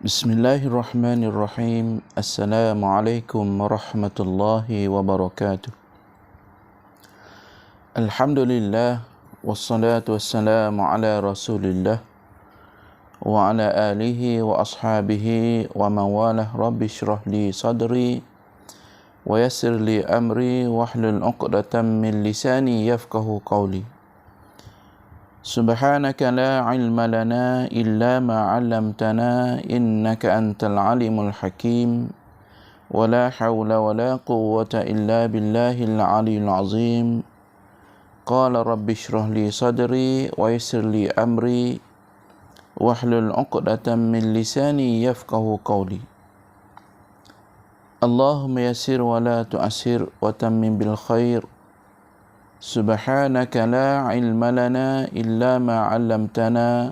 Bismillahirrahmanirrahim. Assalamualaikum warahmatullahi wabarakatuh. Alhamdulillah wassalatu wassalamu ala Rasulillah wa ala alihi wa ashabihi wa man walah. Rabbi shrah li sadri wa yassir li amri wahlul 'uqdatam min lisani yafqahu qawli. Subhanaka la ilma lana illa ma 'allamtana innaka antal alimul hakim wa la hawla wa la quwwata illa billahil aliyyil azim. Qala rabbi shrah li sadri wa yassir li amri wahlul 'uqdatam min lisani yafqahu qawli. Allahumma yassir wa la tu'assir wa tammim bil khair. Subhanaka la ilma lana illa ma 'allamtana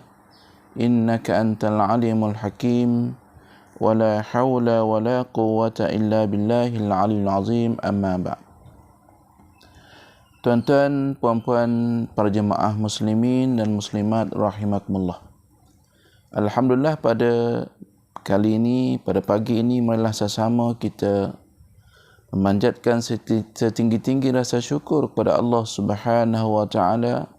innaka antal alimul hakim wa la hawla wa la quwwata illa billahil aliyyil azim. Amma ba'd. Tuan-tuan, puan-puan, para jemaah muslimin dan muslimat rahimakumullah. Alhamdulillah, pada kali ini, pada pagi ini, marilah sama-sama kita memanjatkan setinggi-tinggi rasa syukur kepada Allah Subhanahu wa taala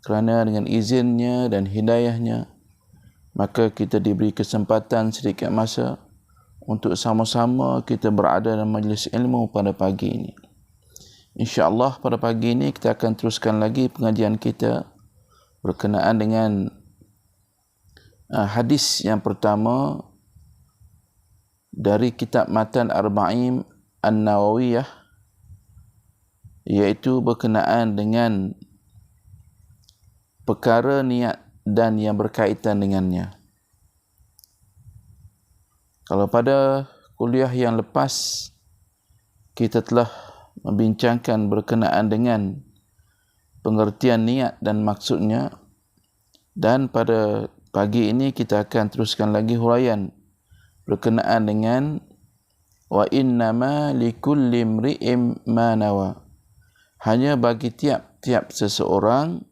kerana dengan izinnya dan hidayahnya maka kita diberi kesempatan sedikit masa untuk sama-sama kita berada dalam majlis ilmu pada pagi ini. InsyaAllah pada pagi ini kita akan teruskan lagi pengajian kita berkenaan dengan hadis yang pertama dari kitab Matan Arba'in An-Nawawiyah, iaitu berkenaan dengan perkara niat dan yang berkaitan dengannya. Kalau pada kuliah yang lepas kita telah membincangkan berkenaan dengan pengertian niat dan maksudnya, dan pada pagi ini kita akan teruskan lagi huraian berkenaan dengan wa innama likulli imri'in ma nawa. Hanya bagi tiap-tiap seseorang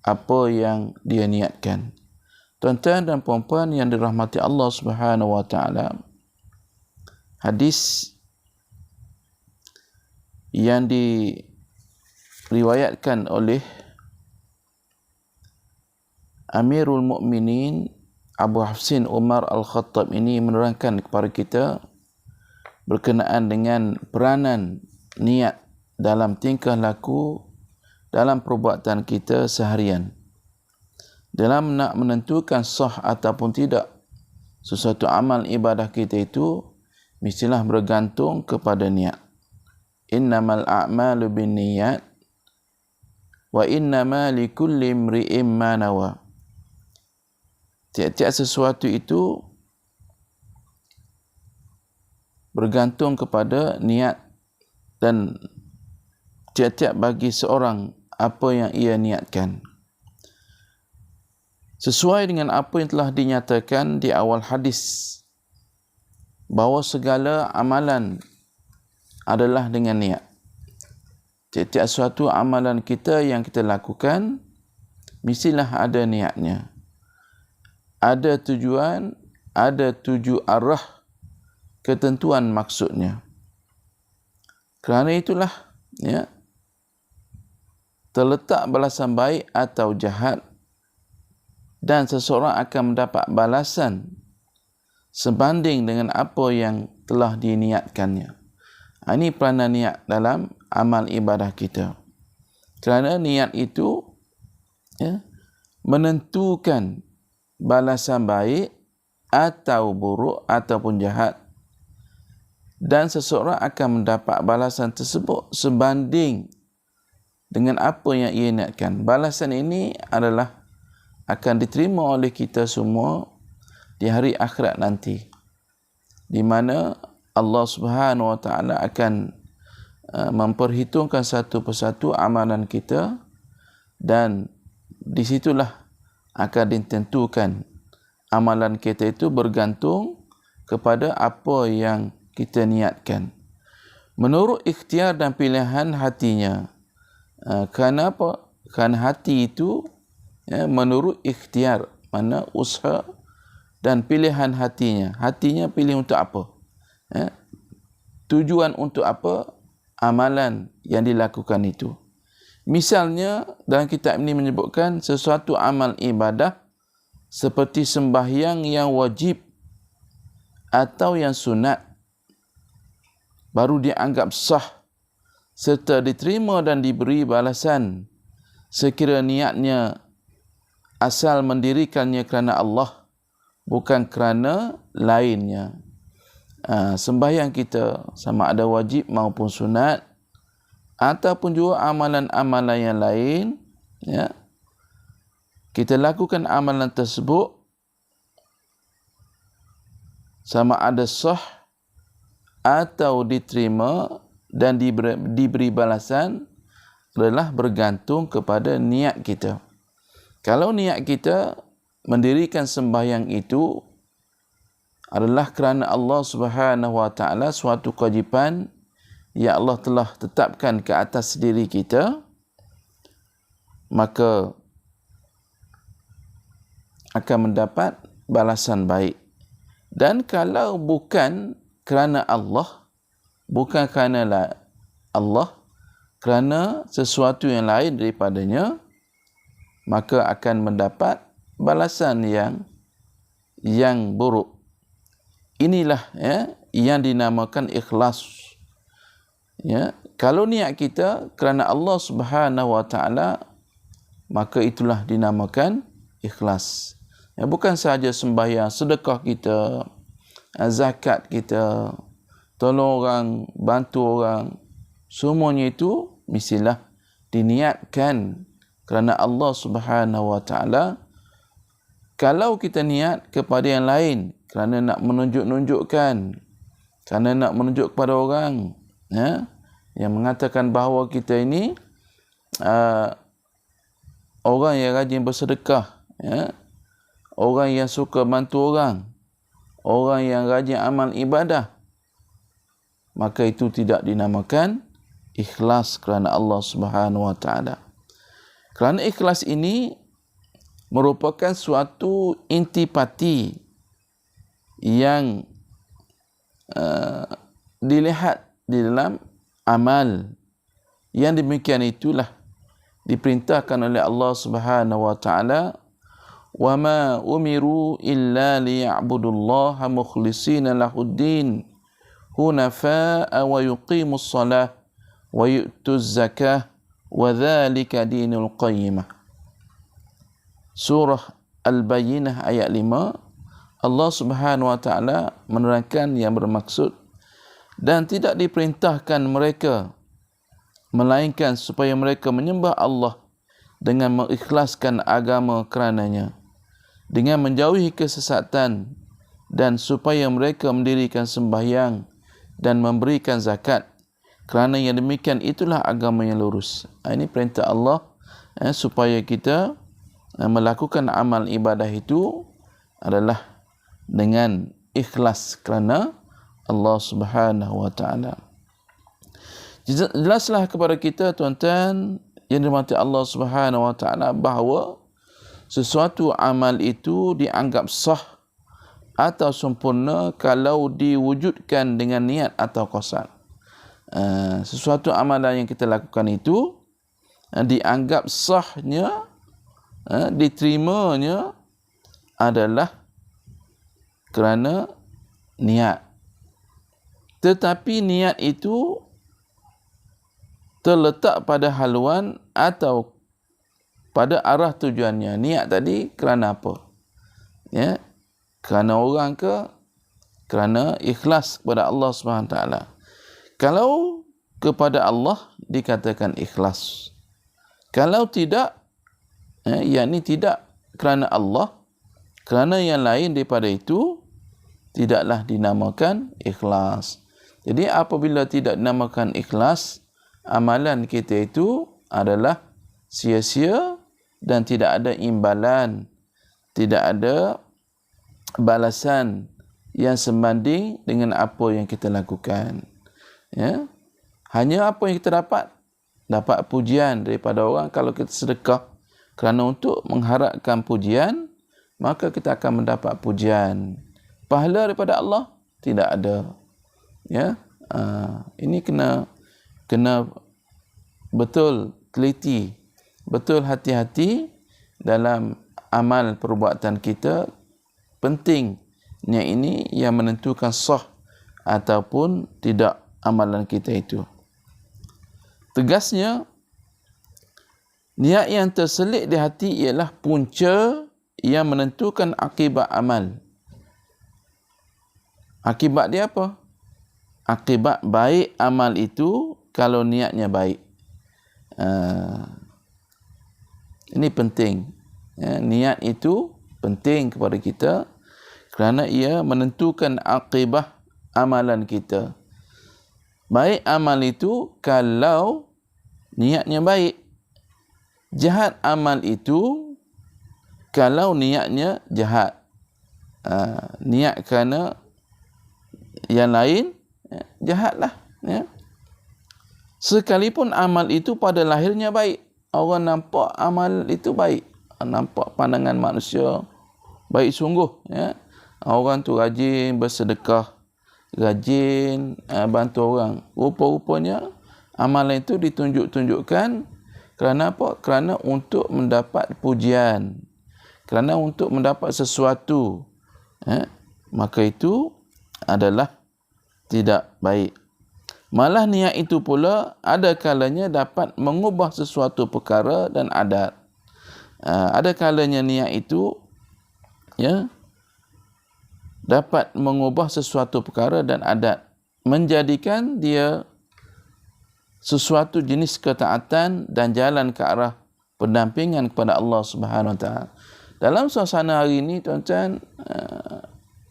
apa yang dia niatkan. Tuan-tuan dan puan-puan yang dirahmati Allah Subhanahu wa taala, hadis yang diriwayatkan oleh Amirul Mukminin Abu Hafsin Umar Al-Khattab ini menerangkan kepada kita berkenaan dengan peranan niat dalam tingkah laku, dalam perbuatan kita seharian. Dalam nak menentukan sah ataupun tidak sesuatu amal ibadah kita itu, mestilah bergantung kepada niat. Innamal a'malu binniyat wa innama likulli imri'in ma nawa. Tiap-tiap sesuatu itu bergantung kepada niat, dan tiap-tiap bagi seorang apa yang ia niatkan. Sesuai dengan apa yang telah dinyatakan di awal hadis, bahawa segala amalan adalah dengan niat. Tiap-tiap suatu amalan kita yang kita lakukan, mestilah ada niatnya. Ada tujuan, ada tuju arah, ketentuan maksudnya. Kerana itulah terletak balasan baik atau jahat, dan seseorang akan mendapat balasan sebanding dengan apa yang telah diniatkannya. Ini peranan niat dalam amal ibadah kita. Kerana niat itu menentukan balasan baik atau buruk ataupun jahat, dan seseorang akan mendapat balasan tersebut sebanding dengan apa yang ia niatkan. Balasan ini adalah akan diterima oleh kita semua di hari akhirat nanti, di mana Allah Subhanahu wa taala akan memperhitungkan satu persatu amalan kita, dan di situlah akan ditentukan amalan kita itu bergantung kepada apa yang kita niatkan menurut ikhtiar dan pilihan hatinya. Kerana apa? Kerana hati itu menurut ikhtiar, mana usaha dan pilihan hatinya. Hatinya pilih untuk apa? Tujuan untuk apa amalan yang dilakukan itu. Misalnya dalam kitab ini menyebutkan sesuatu amal ibadah seperti sembahyang yang wajib atau yang sunat baru dianggap sah serta diterima dan diberi balasan sekira niatnya asal mendirikannya kerana Allah, bukan kerana lainnya. Sembahyang kita sama ada wajib maupun sunat, ataupun juga amalan-amalan yang lain, ya, kita lakukan amalan tersebut sama ada sah atau diterima dan diberi balasan adalah bergantung kepada niat kita. Kalau niat kita mendirikan sembahyang itu adalah kerana Allah Subhanahu wa taala, suatu kewajipan yang Allah telah tetapkan ke atas diri kita, maka akan mendapat balasan baik. Dan kalau bukan kerana Allah, bukan kerana Allah, kerana sesuatu yang lain daripadanya, maka akan mendapat balasan yang buruk. Inilah yang dinamakan ikhlas. Kalau niat kita kerana Allah Subhanahu wa taala, maka itulah dinamakan ikhlas. Bukan sahaja sembahyang, sedekah kita, zakat kita, tolong orang, bantu orang, semuanya itu mestilah diniatkan kerana Allah Subhanahu wa taala. Kalau kita niat kepada yang lain kerana nak menunjuk-nunjukkan, kerana nak menunjuk kepada orang, yang mengatakan bahawa kita ini orang yang rajin bersedekah, orang yang suka bantu orang, orang yang rajin amal ibadah, maka itu tidak dinamakan ikhlas kerana Allah Subhanahu wa taala. Kerana ikhlas ini merupakan suatu intipati yang dilihat di dalam amal. Yang demikian itulah diperintahkan oleh Allah Subhanahu wa taala, wa ma umiru illa liya'budullaha mukhlishina lahuddin hunafa'a wa yuqimus shalah wa yu'tuz zakah wa dzalika dinul qayyimah. Surah Al-Bayyinah ayat 5, Allah Subhanahu wa taala menerangkan yang bermaksud, dan tidak diperintahkan mereka melainkan supaya mereka menyembah Allah dengan mengikhlaskan agama kerananya, dengan menjauhi kesesatan, dan supaya mereka mendirikan sembahyang dan memberikan zakat, kerana yang demikian itulah agama yang lurus. Ini perintah Allah supaya kita melakukan amal ibadah itu adalah dengan ikhlas kerana Allah Subhanahu wa taala. Jelaslah kepada kita, tuan-tuan yang dirahmati Allah Subhanahu wa taala, bahawa sesuatu amal itu dianggap sah atau sempurna kalau diwujudkan dengan niat atau qasad. Sesuatu amalan yang kita lakukan itu dianggap sahnya, diterimanya adalah kerana niat. Tetapi niat itu terletak pada haluan atau pada arah tujuannya. Niat tadi kerana apa? Kerana orang ke? Kerana ikhlas kepada Allah SWT. Kalau kepada Allah dikatakan ikhlas. Kalau tidak, yakni tidak kerana Allah, kerana yang lain daripada itu, tidaklah dinamakan ikhlas. Jadi apabila tidak dinamakan ikhlas, amalan kita itu adalah sia-sia dan tidak ada imbalan, tidak ada balasan yang sebanding dengan apa yang kita lakukan. Hanya apa yang kita dapat pujian daripada orang. Kalau kita sedekah kerana untuk mengharapkan pujian, maka kita akan mendapat pujian. Pahala daripada Allah tidak ada. Ya, ini kena betul teliti, betul hati-hati dalam amal perbuatan kita. Pentingnya ini yang menentukan sah ataupun tidak amalan kita itu. Tegasnya, niat yang terselit di hati ialah punca yang menentukan akibat amal. Akibat dia apa? Akibat baik amal itu kalau niatnya baik. Ini penting. Ya, niat itu penting kepada kita kerana ia menentukan akibat amalan kita. Baik amal itu kalau niatnya baik. Jahat amal itu kalau niatnya jahat. Niat kerana yang lain, jahatlah. Ya. Sekalipun amal itu pada lahirnya baik. Orang nampak amal itu baik. Nampak pandangan manusia baik sungguh. Ya. Orang tu rajin bersedekah, rajin bantu orang. Rupa-rupanya amalan itu ditunjuk-tunjukkan kerana apa? Kerana untuk mendapat pujian. Kerana untuk mendapat sesuatu. Maka itu adalah tidak baik. Malah niat itu pula ada kalanya dapat mengubah sesuatu perkara dan adat. Ada kalanya niat itu dapat mengubah sesuatu perkara dan adat, menjadikan dia sesuatu jenis ketaatan dan jalan ke arah pendampingan kepada Allah Subhanahu Wa Taala. Dalam suasana hari ini, tuan-tuan,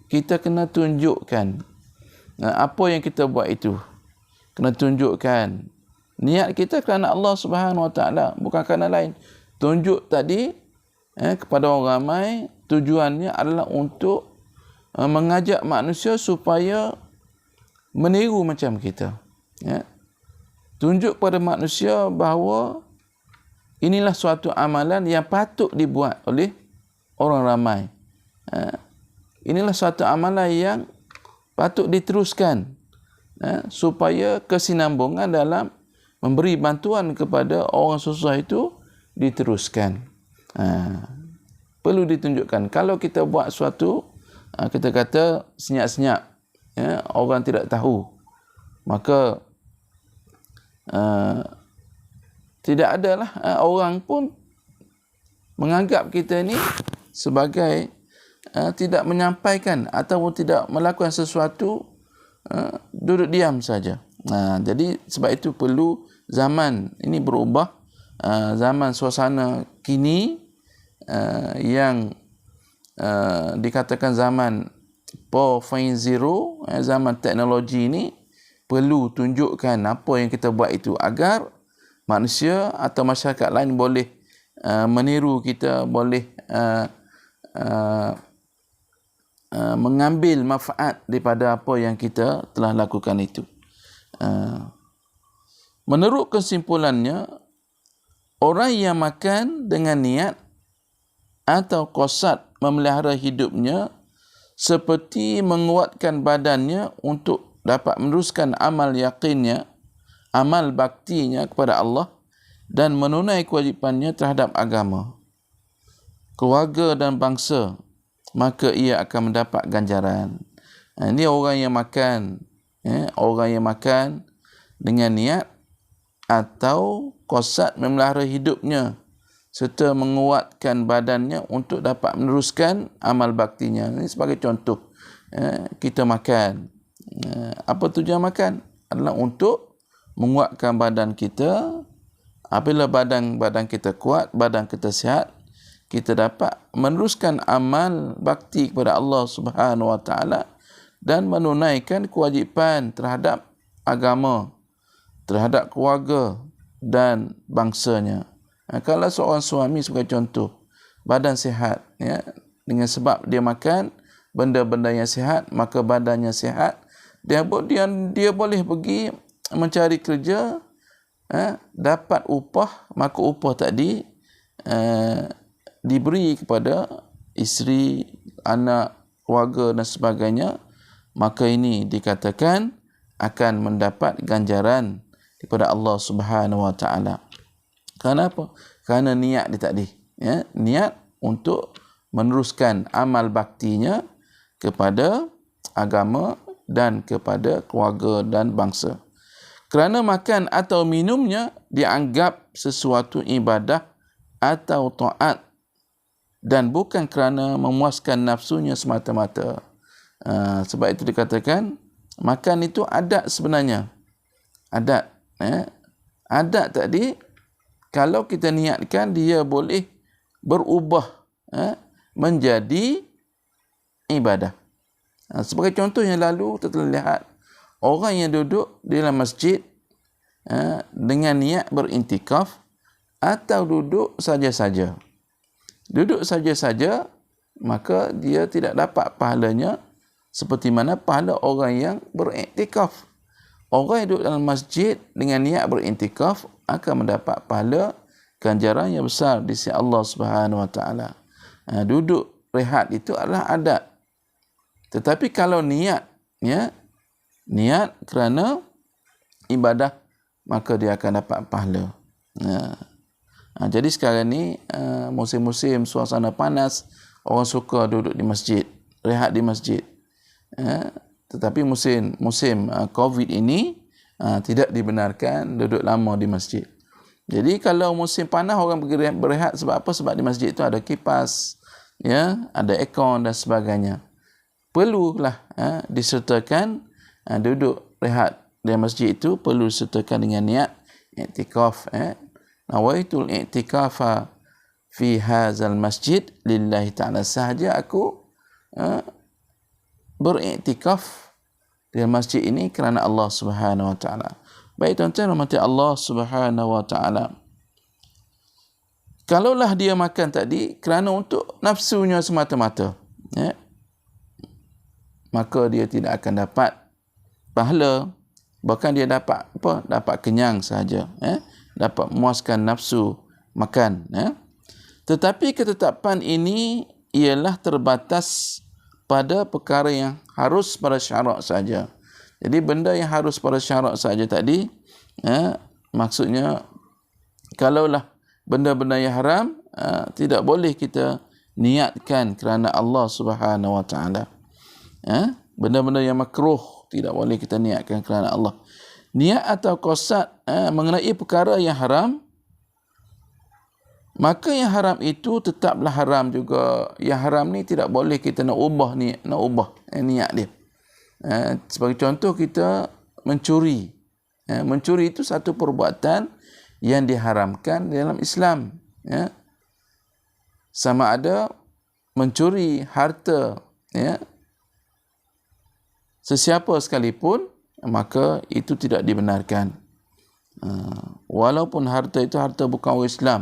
kita kena tunjukkan apa yang kita buat itu. Kena tunjukkan niat kita kerana Allah Subhanahu Wa Taala, bukan kerana lain. Tunjuk tadi kepada orang ramai, tujuannya adalah untuk mengajak manusia supaya meniru macam kita. Ya. Tunjuk pada manusia bahawa inilah suatu amalan yang patut dibuat oleh orang ramai. Inilah suatu amalan yang patut diteruskan, supaya kesinambungan dalam memberi bantuan kepada orang susah itu diteruskan. Perlu ditunjukkan. Kalau kita buat suatu, kita kata senyap-senyap, orang tidak tahu, maka tidak adalah orang pun menganggap kita ni sebagai tidak menyampaikan ataupun tidak melakukan sesuatu, duduk diam saja. Jadi sebab itu perlu zaman ini berubah, zaman suasana kini yang dikatakan zaman 4.0, zaman teknologi ini, perlu tunjukkan apa yang kita buat itu agar manusia atau masyarakat lain boleh meniru kita, boleh mengambil manfaat daripada apa yang kita telah lakukan itu. Menurut kesimpulannya, orang yang makan dengan niat atau qasad memelihara hidupnya seperti menguatkan badannya untuk dapat meneruskan amal yakinnya, amal baktinya kepada Allah dan menunai kewajipannya terhadap agama, keluarga dan bangsa, maka ia akan mendapat ganjaran. Ini orang yang makan, orang yang makan dengan niat atau qasad memelihara hidupnya serta menguatkan badannya untuk dapat meneruskan amal baktinya. Ini sebagai contoh. Kita makan. Apa tujuan makan? Adalah untuk menguatkan badan kita. Apabila badan kita kuat, badan kita sihat, kita dapat meneruskan amal bakti kepada Allah Subhanahu Wa Taala dan menunaikan kewajipan terhadap agama, terhadap keluarga dan bangsanya. Kalau seorang suami sebagai contoh, badan sihat, dengan sebab dia makan benda-benda yang sihat, maka badannya sihat, dia boleh pergi mencari kerja, dapat upah, maka upah tadi diberi kepada isteri, anak, keluarga dan sebagainya, maka ini dikatakan akan mendapat ganjaran daripada Allah Subhanahu Wa Taala. Kenapa? Kerana niat dia tadi, ya, niat untuk meneruskan amal baktinya kepada agama dan kepada keluarga dan bangsa. Kerana makan atau minumnya dianggap sesuatu ibadah atau taat dan bukan kerana memuaskan nafsunya semata-mata. Sebab itu dikatakan makan itu adat sebenarnya. Adat. Adat tadi, kalau kita niatkan, dia boleh berubah menjadi ibadah. Sebagai contoh yang lalu kita telah lihat, orang yang duduk di dalam masjid dengan niat berintikaf atau duduk saja-saja. Duduk saja-saja, maka dia tidak dapat pahalanya seperti mana pahala orang yang beriktikaf. Orang yang duduk dalam masjid dengan niat berintikaf akan mendapat pahala ganjaran yang besar di sisi Allah Subhanahu Wa Taala. Duduk rehat itu adalah adat. Tetapi kalau niat, ya, niat kerana ibadah, maka dia akan dapat pahala. Jadi sekarang ni musim-musim suasana panas, orang suka duduk di masjid, rehat di masjid. Tetapi musim COVID ini tidak dibenarkan duduk lama di masjid. Jadi kalau musim panas orang berehat sebab apa? Sebab di masjid itu ada kipas, ya, ada aircon dan sebagainya. Perlulah disertakan duduk rehat di masjid itu, perlu disertakan dengan niat i'tikaf. Nawaitul i'tikafa fi hadzal masjid lillahi ta'ala, sahaja aku beriktikaf di masjid ini kerana Allah Subhanahu Wa Taala. Baik tuan-tuan, rahmati Allah Subhanahu Wa Taala. Kalaulah dia makan tadi kerana untuk nafsunya semata-mata, ya, maka dia tidak akan dapat pahala, bahkan dia dapat apa? Dapat kenyang sahaja, ya, dapat memuaskan nafsu makan, ya. Tetapi ketetapan ini ialah terbatas pada perkara yang harus pada syarak saja. Jadi benda yang harus pada syarak saja tadi, maksudnya kalaulah benda-benda yang haram, tidak boleh kita niatkan kerana Allah Subhanahu Wa Taala. Benda-benda yang makruh tidak boleh kita niatkan kerana Allah. Niat atau qasad mengenai perkara yang haram, maka yang haram itu tetaplah haram juga. Yang haram ni tidak boleh kita nak ubah niat dia. Sebagai contoh, kita mencuri. Mencuri itu satu perbuatan yang diharamkan dalam Islam. Sama ada mencuri harta, sesiapa sekalipun, maka itu tidak dibenarkan. Walaupun harta itu harta bukan orang Islam.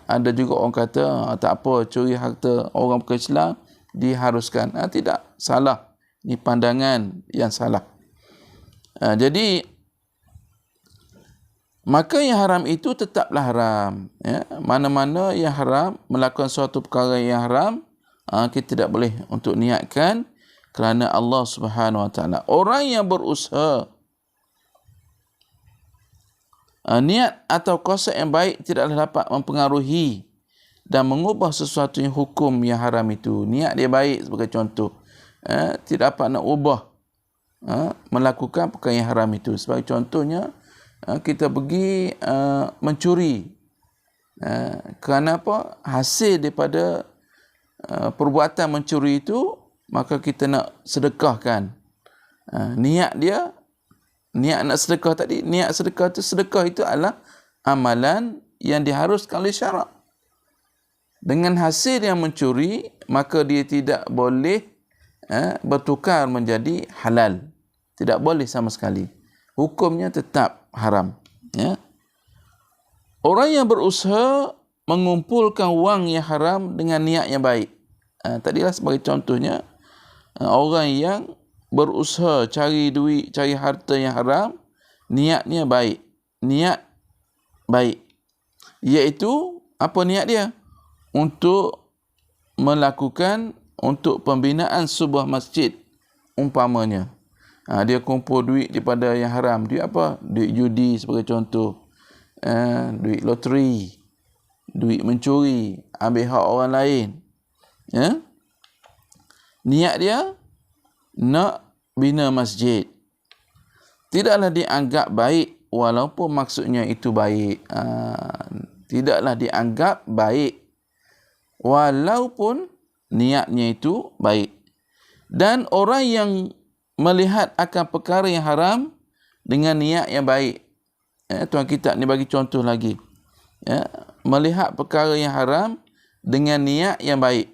Ada juga orang kata tak apa, curi harta orang bukan Islam diharuskan. Tidak, salah. Ini pandangan yang salah. Jadi maka yang haram itu tetaplah haram. Mana-mana yang haram, melakukan suatu perkara yang haram, kita tidak boleh untuk niatkan kerana Allah Subhanahu Wa Taala. Orang yang berusaha niat atau qasad yang baik tidaklah dapat mempengaruhi dan mengubah sesuatu yang hukum yang haram itu. Niat dia baik sebagai contoh, tidak dapat nak ubah melakukan perkara yang haram itu. Sebagai contohnya, kita pergi mencuri. Kerana apa? Hasil daripada perbuatan mencuri itu, maka kita nak sedekahkan. Niat dia, niat nak sedekah tadi, niat sedekah itu adalah amalan yang diharuskan oleh syarak. Dengan hasil yang mencuri, maka dia tidak boleh bertukar menjadi halal. Tidak boleh sama sekali. Hukumnya tetap haram. Orang yang berusaha mengumpulkan wang yang haram dengan niat yang baik. Tadilah sebagai contohnya, orang yang berusaha cari duit, cari harta yang haram, niatnya baik. Niat baik. Iaitu, apa niat dia? Untuk melakukan untuk pembinaan sebuah masjid umpamanya. Dia kumpul duit daripada yang haram. Duit apa? Duit judi sebagai contoh. Duit loteri. Duit mencuri. Ambil hak orang lain. Niat dia nak bina masjid. Tidaklah dianggap baik walaupun maksudnya itu baik. Tidaklah dianggap baik walaupun niatnya itu baik. Dan orang yang melihat akan perkara yang haram dengan niat yang baik. Tuan kitab ni bagi contoh lagi. Melihat perkara yang haram dengan niat yang baik.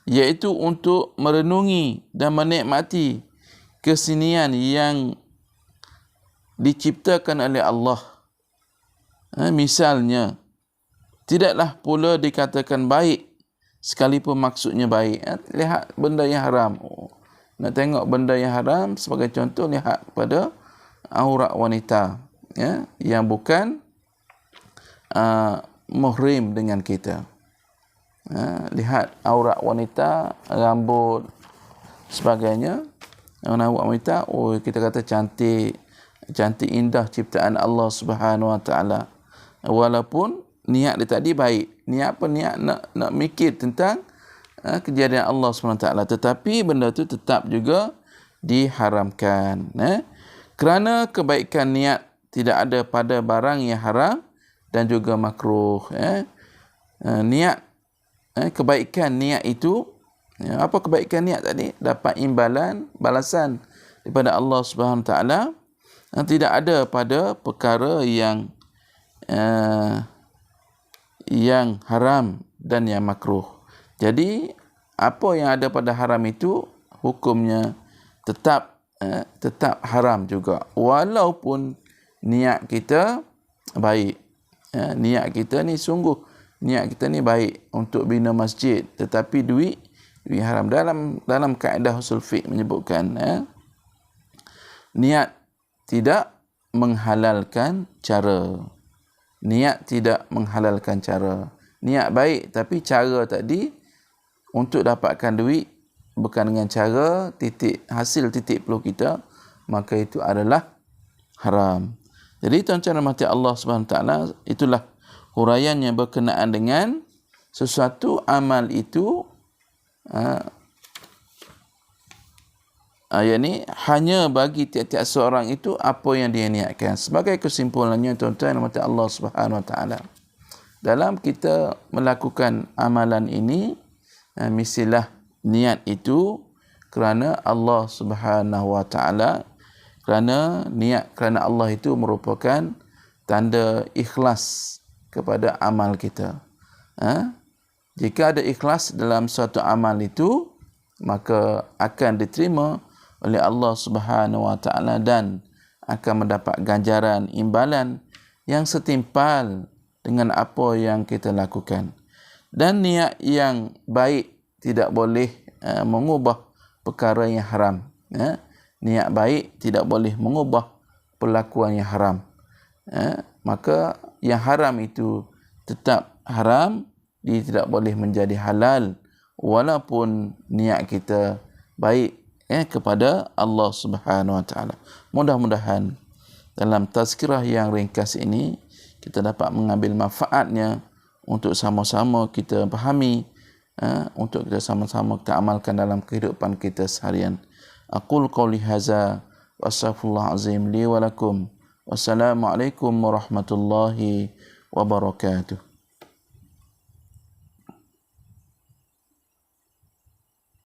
Iaitu untuk merenungi dan menikmati kesenian yang diciptakan oleh Allah. Misalnya, tidaklah pula dikatakan baik sekalipun maksudnya baik. Lihat benda yang haram. Nak tengok benda yang haram, sebagai contoh, lihat pada aurat wanita yang bukan muhrim dengan kita. Lihat aurat wanita, rambut, sebagainya. Aurat wanita, kita kata cantik, indah ciptaan Allah Subhanahu Wa Taala. Walaupun niat dia tadi baik. Niat apa? Niat nak mikir tentang kejadian Allah SWT. Tetapi benda tu tetap juga diharamkan. Kerana kebaikan niat tidak ada pada barang yang haram dan juga makruh. Niat, kebaikan niat itu, apa kebaikan niat tadi? Dapat imbalan, balasan daripada Allah SWT. Tidak ada pada perkara yang haram dan yang makruh. Jadi apa yang ada pada haram itu hukumnya tetap haram juga walaupun niat kita baik. Niat kita ni sungguh niat kita ni baik untuk bina masjid, tetapi duit haram. Dalam kaedah usul fiqh menyebutkan niat tidak menghalalkan cara. Niat tidak menghalalkan cara. Niat baik tapi cara tadi untuk dapatkan duit bukan dengan cara hasil titik peluh kita, maka itu adalah haram. Jadi tuan-tuan rahmati Allah SWT, itulah huraian yang berkenaan dengan sesuatu amal itu yakni hanya bagi tiap-tiap seorang itu apa yang dia niatkan. Sebagai kesimpulannya tuan-tuan rahmati Allah Subhanahu Wa Taala, dalam kita melakukan amalan ini, mestilah niat itu kerana Allah Subhanahu Wa Taala. Kerana niat kerana Allah itu merupakan tanda ikhlas kepada amal kita. Jika ada ikhlas dalam suatu amal itu, maka akan diterima oleh Allah Subhanahu Wa Taala dan akan mendapat ganjaran imbalan yang setimpal dengan apa yang kita lakukan. Dan niat yang baik tidak boleh mengubah perkara yang haram. Niat baik tidak boleh mengubah perlakuan yang haram. Maka yang haram itu tetap haram, dia tidak boleh menjadi halal walaupun niat kita baik kepada Allah Subhanahu Wa Taala. Mudah-mudahan dalam tazkirah yang ringkas ini kita dapat mengambil manfaatnya untuk sama-sama kita fahami, untuk kita sama-sama kita amalkan dalam kehidupan kita seharian. Aqul qawli hadza wa astaghfirullah azim li wa lakum. Wassalamualaikum warahmatullahi wabarakatuh.